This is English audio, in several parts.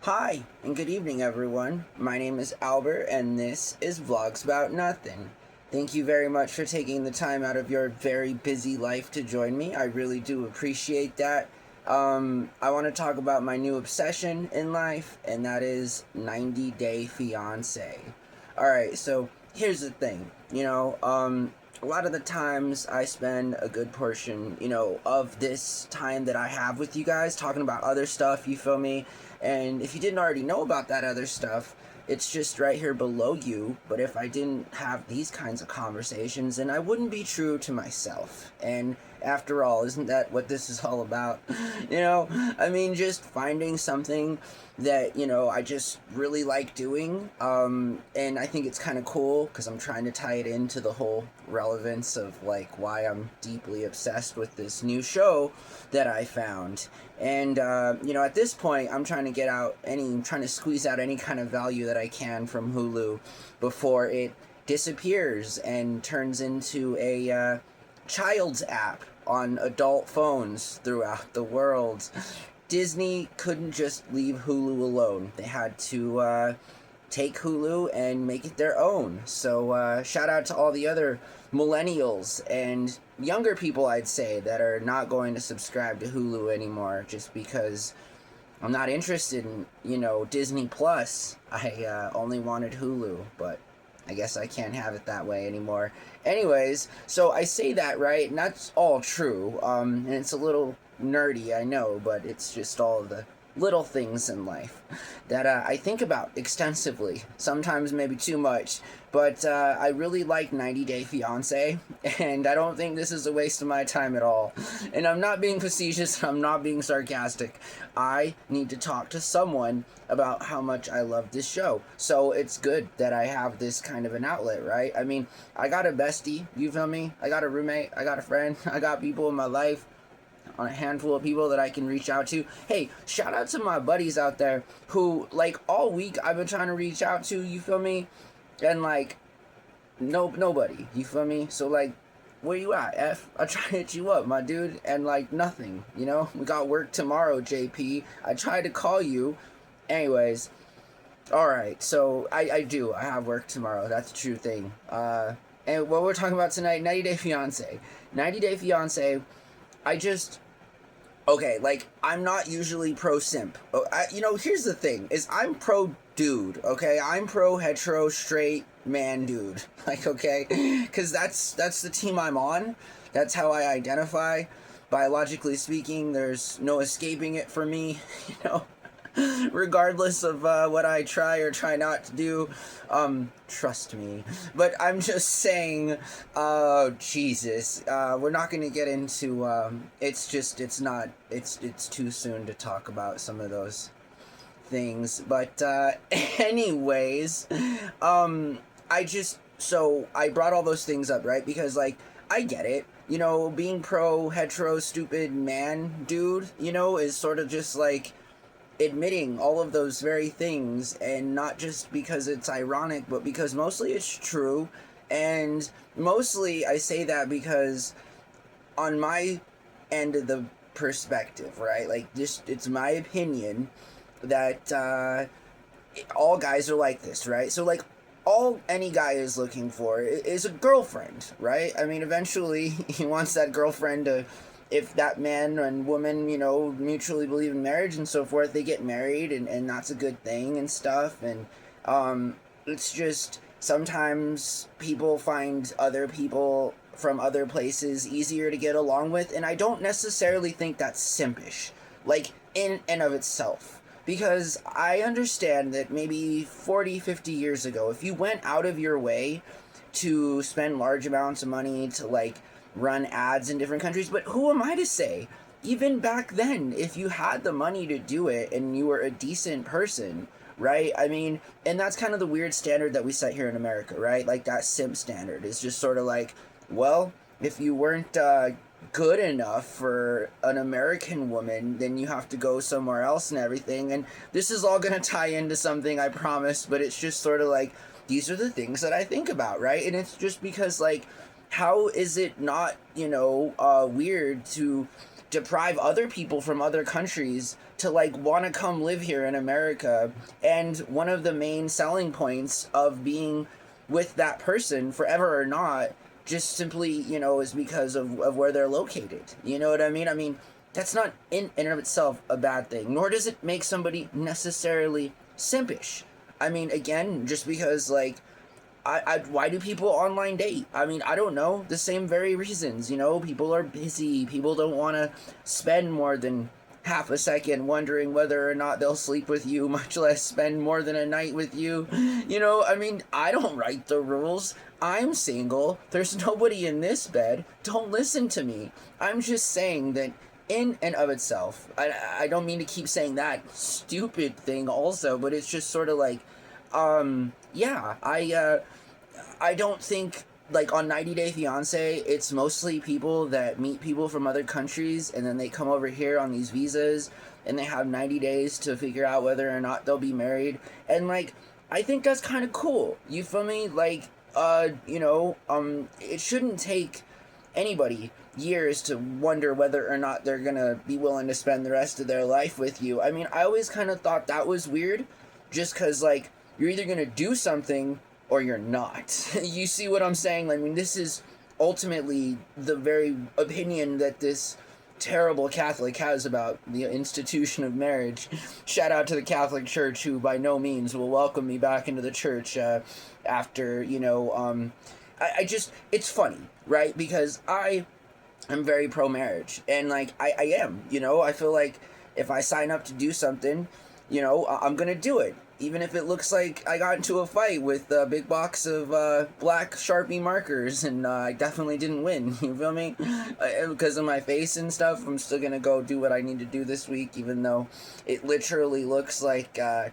Hi, and good evening, everyone. My name is Albert, and this is Vlogs About Nothing. Thank you very much for taking the time out of your very busy life to join me. I really do appreciate that. I want to talk about my new obsession in life, and that is 90 Day Fiancé. Alright, so here's the thing. A lot of the times I spend a good portion, of this time that I have with you guys talking about other stuff, you feel me? And if you didn't already know about that other stuff, it's just right here below you. But if I didn't have these kinds of conversations, then I wouldn't be true to myself. And after all, isn't that what this is all about? Just finding something that, I just really like doing. And I think it's kind of cool because I'm trying to tie it into the whole relevance of, like, why I'm deeply obsessed with this new show that I found. And, at this point, I'm trying to squeeze out any kind of value that I can from Hulu before it disappears and turns into a child's app on adult phones throughout the world. Disney couldn't just leave Hulu alone. They had to take Hulu and make it their own. So shout out to all the other millennials and younger people, I'd say, that are not going to subscribe to Hulu anymore just because I'm not interested in, Disney Plus. I only wanted Hulu, but I guess I can't have it that way anymore. Anyways, so I say that, right? And that's all true. And it's a little nerdy, I know, but it's just all the little things in life that I think about extensively, sometimes maybe too much, but I really like 90 Day Fiancé, and I don't think this is a waste of my time at all. And I'm not being facetious, I'm not being sarcastic. I need to talk to someone about how much I love this show, so it's good that I have this kind of an outlet, right? I mean, I got a bestie, you feel me? I got a roommate, I got a friend, I got people in my life, on a handful of people that I can reach out to. Hey, shout out to my buddies out there who, like, all week I've been trying to reach out to, you feel me? And, like, nobody, you feel me? So, like, where you at, F? I try to hit you up, my dude, and, like, nothing, We got work tomorrow, JP. I tried to call you. Anyways, alright, so I have work tomorrow. That's a true thing. And what we're talking about tonight, 90 Day Fiancé. 90 Day Fiancé, okay, like, I'm not usually pro simp. Here's the thing, is I'm pro dude, okay? I'm pro hetero, straight, man dude. Like, okay? Because that's the team I'm on. That's how I identify. Biologically speaking, there's no escaping it for me, regardless of what I try or try not to do. Trust me. But I'm just saying, Jesus, we're not going to get into, it's too soon to talk about some of those things. But, anyways, so I brought all those things up, right? Because, like, I get it. Being pro hetero stupid man dude, is sort of just like admitting all of those very things, and not just because it's ironic, but because mostly it's true. And mostly I say that because on my end of the perspective, right, like, just, it's my opinion that all guys are like this, right? So, like, all any guy is looking for is a girlfriend, right? I mean, eventually he wants that girlfriend to, if that man and woman, mutually believe in marriage and so forth, they get married, and that's a good thing and stuff. And it's just, sometimes people find other people from other places easier to get along with, and I don't necessarily think that's simpish, like, in and of itself. Because I understand that maybe 40, 50 years ago, if you went out of your way to spend large amounts of money to, like, run ads in different countries, but who am I to say? Even back then, if you had the money to do it and you were a decent person, right? I mean, and that's kind of the weird standard that we set here in America, right? Like, that simp standard is just sort of like, well, if you weren't good enough for an American woman, then you have to go somewhere else and everything. And this is all going to tie into something, I promise, but it's just sort of like, these are the things that I think about, right? And it's just because, like, how is it not, weird to deprive other people from other countries to like want to come live here in America. And one of the main selling points of being with that person forever or not just simply, is because of where they're located. You know what I mean? I mean, that's not in and of itself a bad thing, nor does it make somebody necessarily simpish. I mean, again, just because, like, why do people online date? I mean, I don't know. The same very reasons, people are busy. People don't want to spend more than half a second wondering whether or not they'll sleep with you, much less spend more than a night with you. I mean, I don't write the rules. I'm single. There's nobody in this bed. Don't listen to me. I'm just saying that in and of itself, I don't mean to keep saying that stupid thing also, but it's just sort of like, yeah, I don't think, like, on 90 Day Fiancé, it's mostly people that meet people from other countries, and then they come over here on these visas, and they have 90 days to figure out whether or not they'll be married, and, like, I think that's kind of cool, you feel me? Like, it shouldn't take anybody years to wonder whether or not they're gonna be willing to spend the rest of their life with you. I mean, I always kind of thought that was weird, just because, like, you're either gonna do something or you're not. You see what I'm saying? I mean, this is ultimately the very opinion that this terrible Catholic has about the institution of marriage. Shout out to the Catholic Church, who by no means will welcome me back into the church after, I just, it's funny, right? Because I'm very pro-marriage, and, like, I am, I feel like if I sign up to do something, I'm gonna do it. Even if it looks like I got into a fight with a big box of black Sharpie markers and I definitely didn't win, you feel me? Because of my face and stuff, I'm still gonna go do what I need to do this week, even though it literally looks like I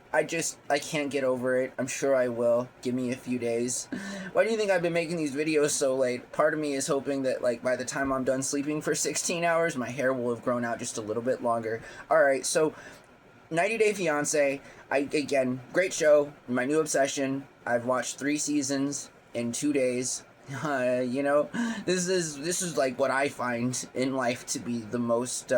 can't get over it. I'm sure I will. Give me a few days. Why do you think I've been making these videos so late? Part of me is hoping that, like, by the time I'm done sleeping for 16 hours, my hair will have grown out just a little bit longer. Alright, so 90 Day Fiancé, again, great show, my new obsession. I've watched 3 seasons in 2 days. This is like what I find in life to be the most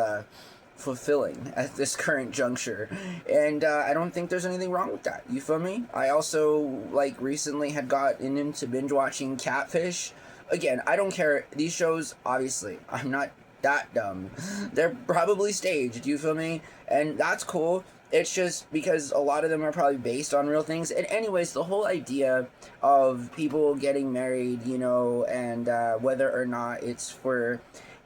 fulfilling at this current juncture, and I don't think there's anything wrong with that. You feel me? I also, like, recently had gotten into binge watching Catfish. Again, I don't care. These shows, obviously, I'm not that dumb. They're probably staged, you feel me? And that's cool. It's just because a lot of them are probably based on real things. And anyways, the whole idea of people getting married, and whether or not it's for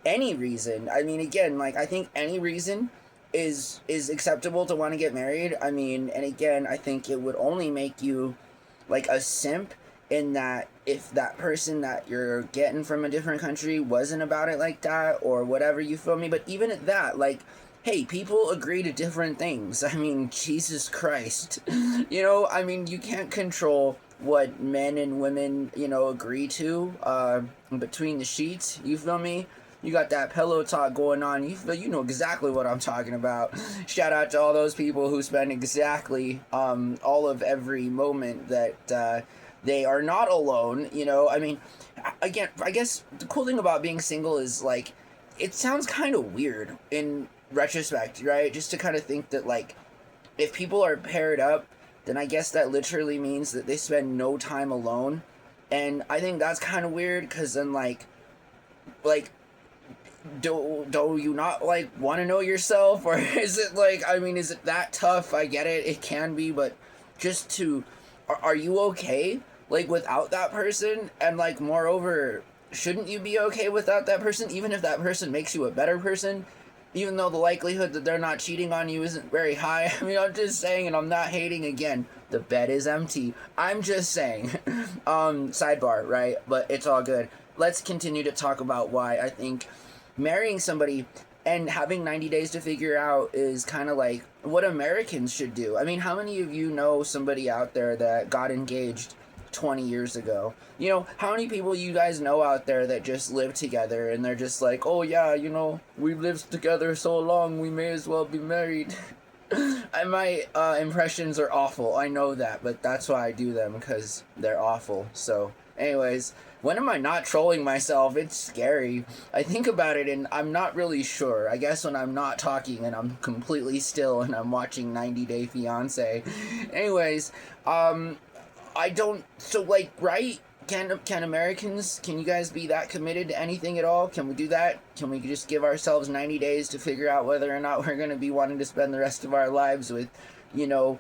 any reason. I mean, again, like, I think any reason is acceptable to want to get married. I mean, and again, I think it would only make you, like, a simp, in that if that person that you're getting from a different country wasn't about it like that, or whatever, you feel me? But even at that, like, hey, people agree to different things. I mean, Jesus Christ. I mean, you can't control what men and women, agree to between the sheets, you feel me? You got that pillow talk going on. You know exactly what I'm talking about. Shout out to all those people who spend exactly all of every moment that they are not alone. I mean, again, I guess the cool thing about being single is, like, it sounds kind of weird in retrospect, right? Just to kind of think that, like, if people are paired up, then I guess that literally means that they spend no time alone. And I think that's kind of weird, because then, like, do you not, like, want to know yourself? Or is it, like, I mean, is it that tough? I get it, it can be, but just to, are you okay, like, without that person? And, like, moreover, shouldn't you be okay without that person, even if that person makes you a better person? Even though the likelihood that they're not cheating on you isn't very high. I mean, I'm just saying, and I'm not hating again. The bed is empty. I'm just saying. Sidebar, right? But it's all good. Let's continue to talk about why I think marrying somebody and having 90 days to figure out is kind of like what Americans should do. I mean, how many of you know somebody out there that got engaged 20 years ago? How many people you guys know out there that just live together and they're just like, oh yeah, we've lived together so long, we may as well be married. And my impressions are awful, I know that, but that's why I do them, because they're awful. So anyways, when am I not trolling myself? It's scary. I think about it and I'm not really sure. I guess when I'm not talking and I'm completely still and I'm watching 90 Day Fiancé. Anyways, I don't, so like, right? Can Americans, can you guys be that committed to anything at all? Can we do that? Can we just give ourselves 90 days to figure out whether or not we're going to be wanting to spend the rest of our lives with, you know,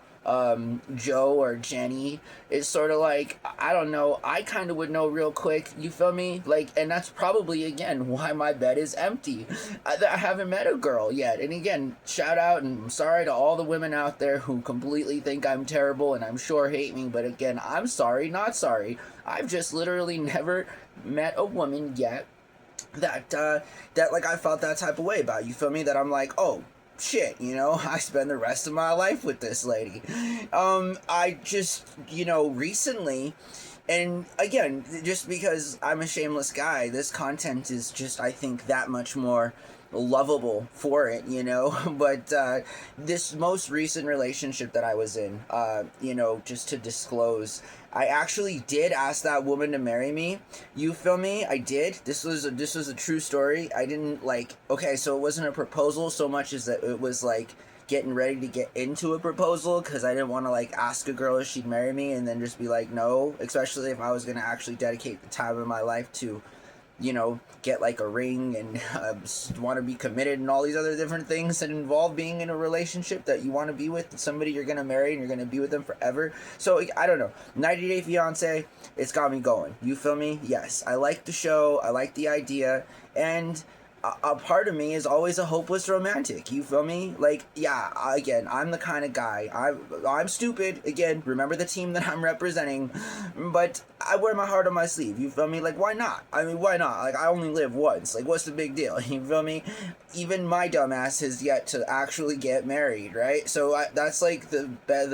Joe or Jenny? It's sort of like, I don't know, I kind of would know real quick, you feel me? Like, and that's probably, again, why my bed is empty. I haven't met a girl yet. And again, shout out and I'm sorry to all the women out there who completely think I'm terrible and I'm sure hate me, but again, I'm sorry, not sorry. I've just literally never met a woman yet that like I felt that type of way about, you feel me? That I'm like, oh, shit, you know, I spend the rest of my life with this lady. I just, you know, recently, and again, just because I'm a shameless guy, this content is just, I think, that much more lovable for it, you know. But this most recent relationship that I was in, you know, just to disclose, I actually did ask that woman to marry me. You feel me? I did. This was a true story. I didn't like, okay, so it wasn't a proposal so much as that it was like getting ready to get into a proposal, because I didn't want to like ask a girl if she'd marry me and then just be like no, especially if I was going to actually dedicate the time of my life to, you know, get like a ring and want to be committed and all these other different things that involve being in a relationship that you want to be with somebody you're going to marry and you're going to be with them forever. So I don't know, 90 Day Fiancé, it's got me going, you feel me? Yes, I like the show, I like the idea, and a part of me is always a hopeless romantic, you feel me? Like, yeah, again, I'm the kind of guy, I'm stupid, again, remember the team that I'm representing, but I wear my heart on my sleeve, you feel me? Like, why not? I mean, why not? Like, I only live once, like, what's the big deal, you feel me? Even my dumbass has yet to actually get married, right? So that's like the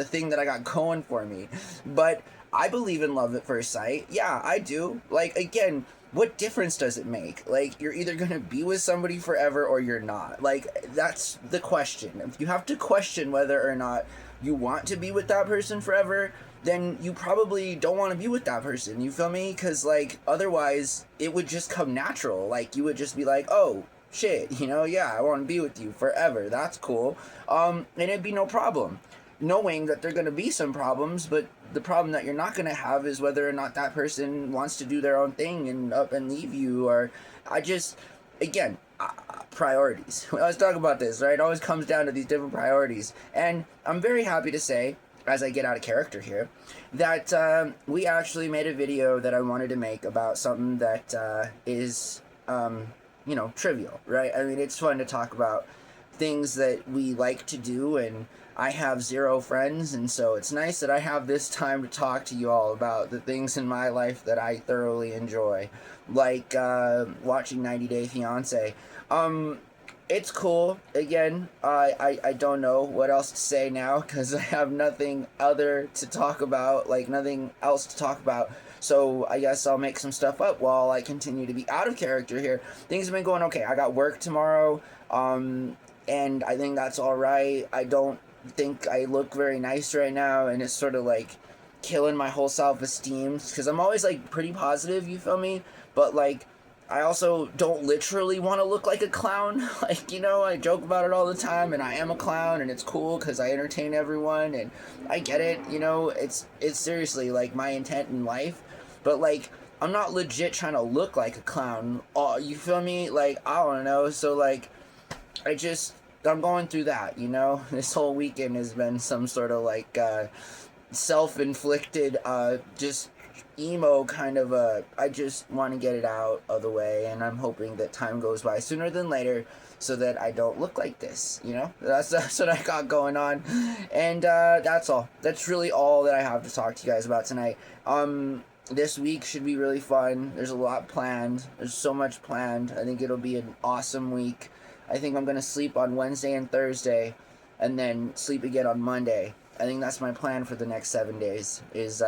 thing that I got going for me, but I believe in love at first sight, yeah, I do, like, again, what difference does it make? Like, you're either going to be with somebody forever or you're not. Like, that's the question. If you have to question whether or not you want to be with that person forever, then you probably don't want to be with that person. You feel me? Because, like, otherwise, it would just come natural. Like, you would just be like, oh, shit, you know, yeah, I want to be with you forever. That's cool. And it'd be no problem, knowing that there are going to be some problems, but the problem that you're not going to have is whether or not that person wants to do their own thing and up and leave you. Or I just, again, priorities. We always talk about this, right? It always comes down to these different priorities. And I'm very happy to say, as I get out of character here, that we actually made a video that I wanted to make about something that is, you know, trivial, right? I mean, it's fun to talk about things that we like to do, and I have 0 friends, and so it's nice that I have this time to talk to you all about the things in my life that I thoroughly enjoy, like watching 90 Day Fiancé. It's cool. Again, I don't know what else to say now, because I have nothing other to talk about, like nothing else to talk about. So I guess I'll make some stuff up while I continue to be out of character here. Things have been going okay. I got work tomorrow, and I think that's alright. I don't think I look very nice right now, and it's sort of like killing my whole self-esteem, because I'm always like pretty positive, you feel me? But like, I also don't literally want to look like a clown. Like, you know, I joke about it all the time, and I am a clown, and it's cool because I entertain everyone, and I get it, you know, it's seriously like my intent in life. But like, I'm not legit trying to look like a clown. You feel me? Like, I don't know. So like, I'm going through that, you know? This whole weekend has been some sort of like self-inflicted just emo kind of I just want to get it out of the way, and I'm hoping that time goes by sooner than later so that I don't look like this, you know? That's what I got going on, and that's all. That's really all that I have to talk to you guys about tonight. This week should be really fun. There's a lot planned. There's so much planned. I think it'll be an awesome week. I think I'm going to sleep on Wednesday and Thursday, and then sleep again on Monday. I think that's my plan for the next 7 days, is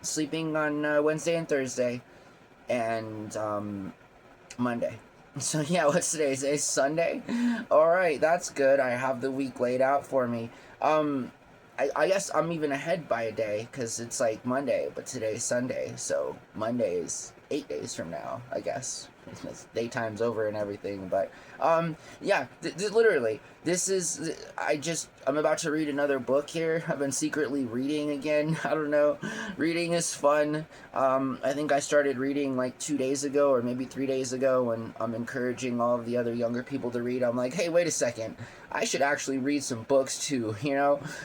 sleeping on Wednesday and Thursday, and Monday. So yeah, what's today? Today's Sunday? Alright, that's good. I have the week laid out for me. I guess I'm even ahead by a day, because it's like Monday, but today's Sunday, so Monday is 8 days from now, I guess. Daytime's over and everything, but yeah, literally, I'm about to read another book here. I've been secretly reading again. I don't know. Reading is fun. I think I started reading like 2 days ago or maybe 3 days ago, when I'm encouraging all of the other younger people to read. I'm like, hey, wait a second. I should actually read some books too,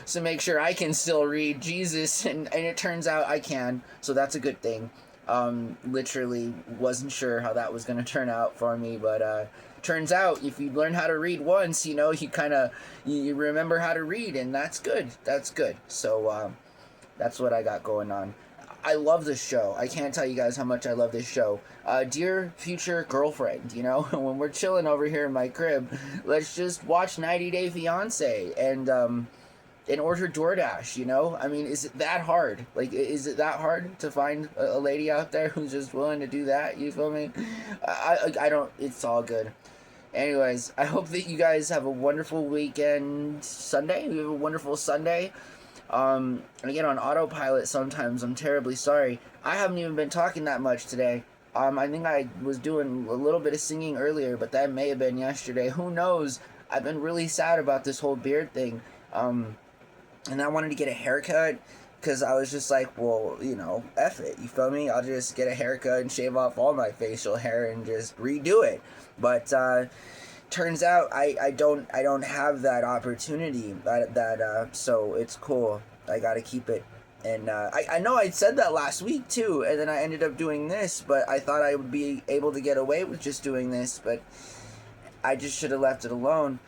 so make sure I can still read Jesus, and it turns out I can, so that's a good thing. Literally wasn't sure how that was going to turn out for me, but turns out if you learn how to read once, you remember how to read, and that's good. So that's what I got going on. I love this show. I can't tell you guys how much I love this show. Dear future girlfriend, when we're chilling over here in my crib, let's just watch 90 Day Fiancé and order DoorDash, I mean, is it that hard? Like, is it that hard to find a lady out there who's just willing to do that? You feel me? I don't, it's all good. Anyways, I hope that you guys have a wonderful weekend Sunday. We have a wonderful Sunday. And again, on autopilot sometimes, I'm terribly sorry. I haven't even been talking that much today. I think I was doing a little bit of singing earlier, but that may have been yesterday. Who knows? I've been really sad about this whole beard thing. And I wanted to get a haircut, because I was just like, well, F it, you feel me? I'll just get a haircut and shave off all my facial hair and just redo it. But turns out I don't have that opportunity, so it's cool. I gotta keep it. And I know I said that last week too, and then I ended up doing this, but I thought I would be able to get away with just doing this, but I just should have left it alone.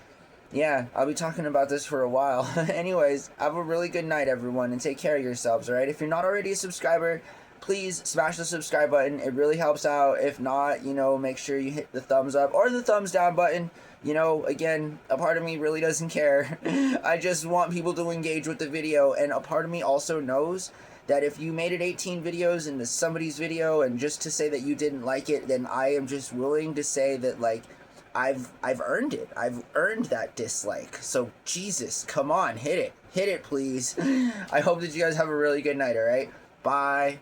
Yeah, I'll be talking about this for a while. Anyways, have a really good night, everyone, and take care of yourselves, alright? If you're not already a subscriber, please smash the subscribe button. It really helps out. If not, make sure you hit the thumbs up or the thumbs down button. Again, a part of me really doesn't care. I just want people to engage with the video, and a part of me also knows that if you made it 18 videos into somebody's video and just to say that you didn't like it, then I am just willing to say that, like, I've earned it. I've earned that dislike. So, Jesus, come on, hit it. Hit it, please. I hope that you guys have a really good night, alright? Bye.